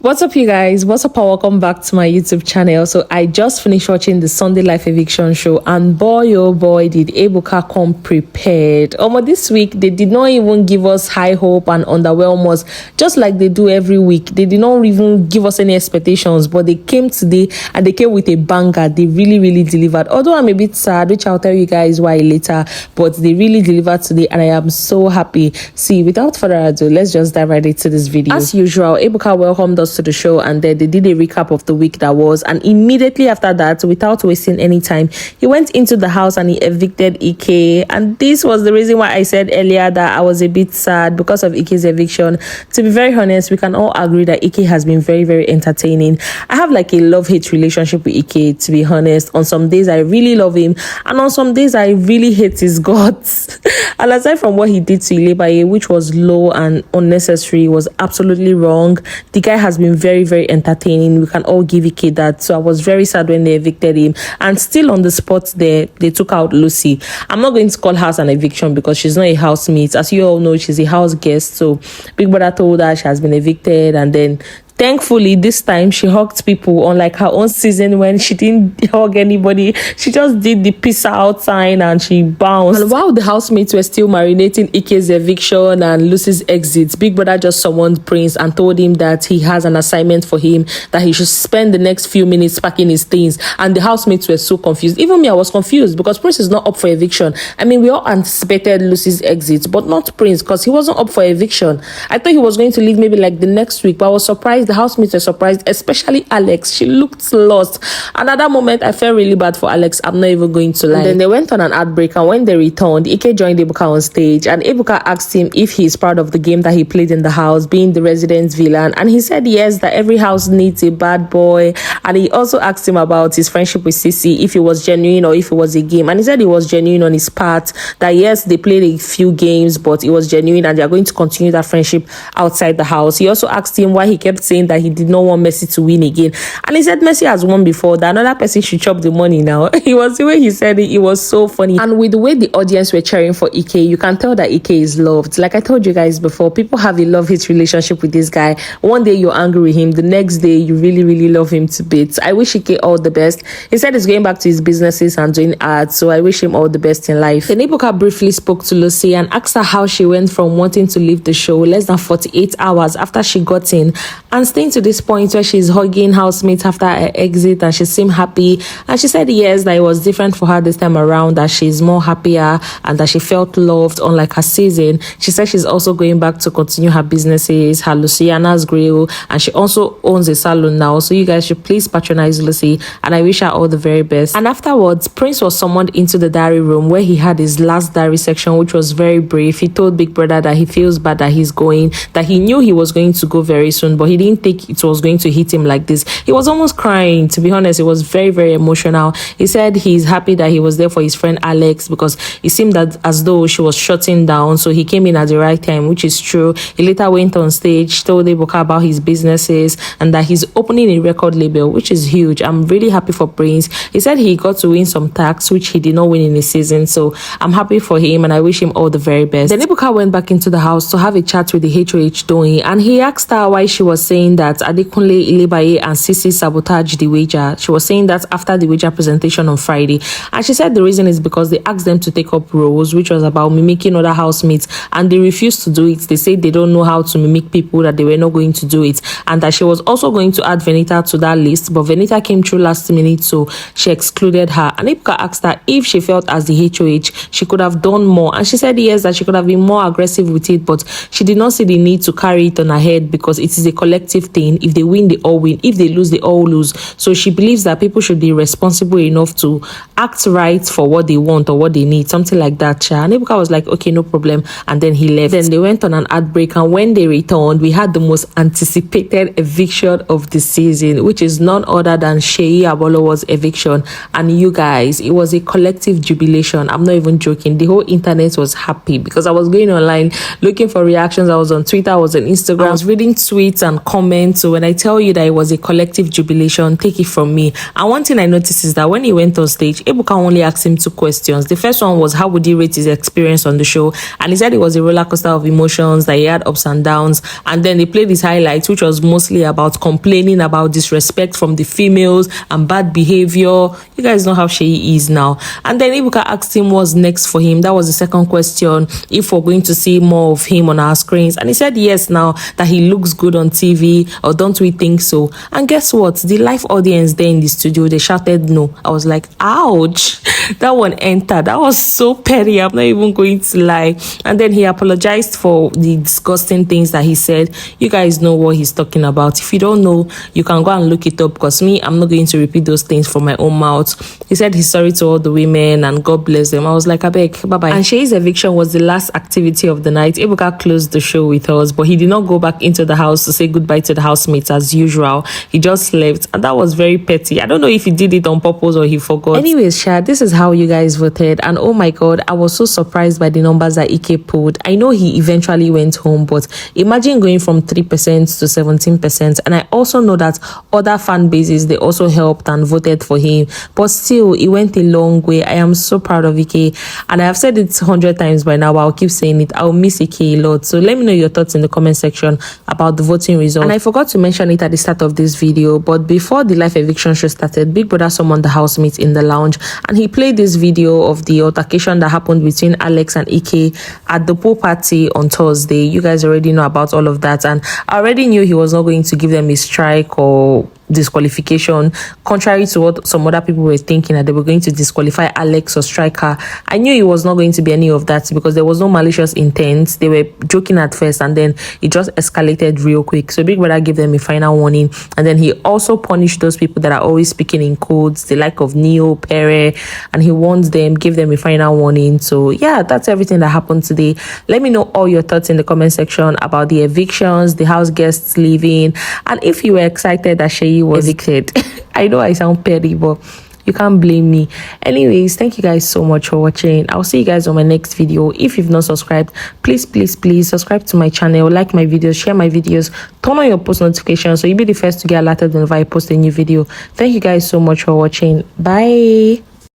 What's up, you guys? What's up, and welcome back to my YouTube channel. So I just finished watching the Sunday Life Eviction show, and boy oh boy did Ebuka come prepared. This week they did not even give us high hope and underwhelm us just like they do every week. They did not even give us any expectations, but they came today and they came with a banger. They really delivered. Although I'm a bit sad, which I'll tell you guys why later, but they really delivered today and I am so happy. See, without further ado, let's just dive right into this video. As usual, Ebuka welcomed us to the show, and then they did a recap of the week that was, and immediately after that, without wasting any time, he went into the house and he evicted Ike. And this was the reason why I said earlier that I was a bit sad because of Ike's eviction. To be very honest, we can all agree that Ike has been very entertaining. I have like a love-hate relationship with Ike, to be honest. On some days I really love him, and on some days I really hate his guts. And aside from what he did to Bbnaija, which was low and unnecessary, was absolutely wrong, the guy has been very entertaining. We can all give Ike that. So I was very sad when they evicted him, and still on the spot there they took out Lucy. I'm not going to call her an eviction because she's not a housemate. As you all know, she's a house guest. So Big Brother told her she has been evicted, and then thankfully, this time she hugged people, unlike her own season when she didn't hug anybody. She just did the peace out sign and she bounced. And while the housemates were still marinating Ike's eviction and Lucy's exit, Big Brother just summoned Prince and told him that he has an assignment for him, that he should spend the next few minutes packing his things. And the housemates were so confused. Even me, I was confused because Prince is not up for eviction. I mean, we all anticipated Lucy's exit, but not Prince, because he wasn't up for eviction. I thought he was going to leave maybe like the next week, but I was surprised. The housemates were surprised, especially Alex. She looked lost, and at that moment I felt really bad for Alex. I'm not even going to lie. And then they went on an ad break, and when they returned, Ike joined Ebuka on stage, and Ebuka asked him if he's proud of the game that he played in the house, being the resident villain, and he said yes, that every house needs a bad boy. And he also asked him about his friendship with Seyi, if it was genuine or if it was a game, and he said it was genuine on his part, that yes, they played a few games, but it was genuine and they are going to continue that friendship outside the house. He also asked him why he kept saying that he did not want Messi to win again, and he said Messi has won before, that another person should chop the money now. It was the way he said it, it was so funny. And with the way the audience were cheering for Ike, you can tell that Ike is loved. Like I told you guys before, people have a love-hate relationship with this guy. One day you're angry with him, the next day you really love him to bits. I wish Ike all the best. He said he's going back to his businesses and doing art, so I wish him all the best in life. Then Ebuka briefly spoke to Lucy and asked her how she went from wanting to leave the show less than 48 hours after she got in, and staying to this point where she's hugging housemates after her exit, and she seemed happy. And she said yes, that it was different for her this time around, that she's more happier and that she felt loved, unlike her season. She said she's also going back to continue her businesses, her Luciana's Grill, and she also owns a salon now. So you guys should please patronize Lucy, and I wish her all the very best. And afterwards, Prince was summoned into the diary room where he had his last diary section, which was very brief. He told Big Brother that he feels bad that he's going, that he knew he was going to go very soon, but he didn't think it was going to hit him like this. He was almost crying, to be honest. It was very emotional. He said he's happy that he was there for his friend Alex, because it seemed that as though she was shutting down, so he came in at the right time, which is true. He later went on stage, told Ebuka about his businesses and that he's opening a record label, which is huge. I'm really happy for Prince. He said he got to win some tax, which he did not win in the season, so I'm happy for him and I wish him all the very best. Then Ebuka went back into the house to have a chat with the HOH Doing, and he asked her why she was saying that Adekunle, Bbnaija and Sisi sabotaged the wager. She was saying that after the wager presentation on Friday, and she said the reason is because they asked them to take up roles, which was about mimicking other housemates, and they refused to do it. They said they don't know how to mimic people, that they were not going to do it, and that she was also going to add Venita to that list, but Venita came through last minute, so she excluded her. And Ebuka asked her if she felt as the HOH she could have done more, and she said yes, that she could have been more aggressive with it, but she did not see the need to carry it on her head because it is a collective thing. If they win, they all win. If they lose, they all lose. So she believes that people should be responsible enough to act right for what they want or what they need, something like that. And Ebuka was like, okay, no problem, and then he left. Then they went on an ad break, and when they returned, we had the most anticipated eviction of the season, which is none other than Seyi Abolowo's eviction. And you guys, it was a collective jubilation. I'm not even joking. The whole internet was happy because I was going online looking for reactions. I was on Twitter, I was on Instagram, I was reading tweets and comments comment. So when I tell you that it was a collective jubilation, take it from me. And one thing I noticed is that when he went on stage, Ebuka only asked him 2 questions. The first one was, how would he rate his experience on the show? And he said it was a roller coaster of emotions, that he had ups and downs. And then they played his highlights, which was mostly about complaining about disrespect from the females and bad behavior. You guys know how Seyi is now. And then Ebuka asked him what's next for him. That was the second question, if we're going to see more of him on our screens. And he said yes, now that he looks good on TV, or don't we think so? And guess what? The live audience there in the studio, they shouted no. I was like, ouch. That one entered. That was so petty. I'm not even going to lie. And then he apologized for the disgusting things that he said. You guys know what he's talking about. If you don't know, you can go and look it up, because me, I'm not going to repeat those things from my own mouth. He said he's sorry to all the women and God bless them. I was like, I beg, bye-bye. And Seyi's eviction was the last activity of the night. Ebuka closed the show with us, but he did not go back into the house to say goodbye to the housemates as usual. He just left, and that was very petty. I don't know if he did it on purpose or he forgot. Anyways, Sha, this is how you guys voted, and oh my god, I was so surprised by the numbers that Ike pulled. I know he eventually went home, but imagine going from 3% to 17%. And I also know that other fan bases, they also helped and voted for him, but still, it went a long way. I am so proud of Ike, and I have said it 100 times by now, but I'll keep saying it. I'll miss Ike a lot. So let me know your thoughts in the comment section about the voting result. And I forgot to mention it at the start of this video, but before the live eviction show started, Big Brother summoned the housemates in the lounge, and he played this video of the altercation that happened between Alex and Ike at the pool party on Thursday. You guys already know about all of that, and I already knew he was not going to give them a strike or disqualification, contrary to what some other people were thinking, that they were going to disqualify Alex or strike her. I knew it was not going to be any of that, because there was no malicious intent. They were joking at first, and then it just escalated real quick. So Big Brother gave them a final warning, and then he also punished those people that are always speaking in codes, the like of Neo, Pere, and he warned them, gave them a final warning. So yeah, that's everything that happened today. Let me know all your thoughts in the comment section about the evictions, the house guests leaving, and if you were excited that Seyi was evicted. I know I sound petty, but you can't blame me. Anyways, thank you guys so much for watching. I'll see you guys on my next video. If you've not subscribed, please subscribe to my channel, like my videos, share my videos, turn on your post notifications so you'll be the first to get alerted whenever I post a new video. Thank you guys so much for watching. Bye.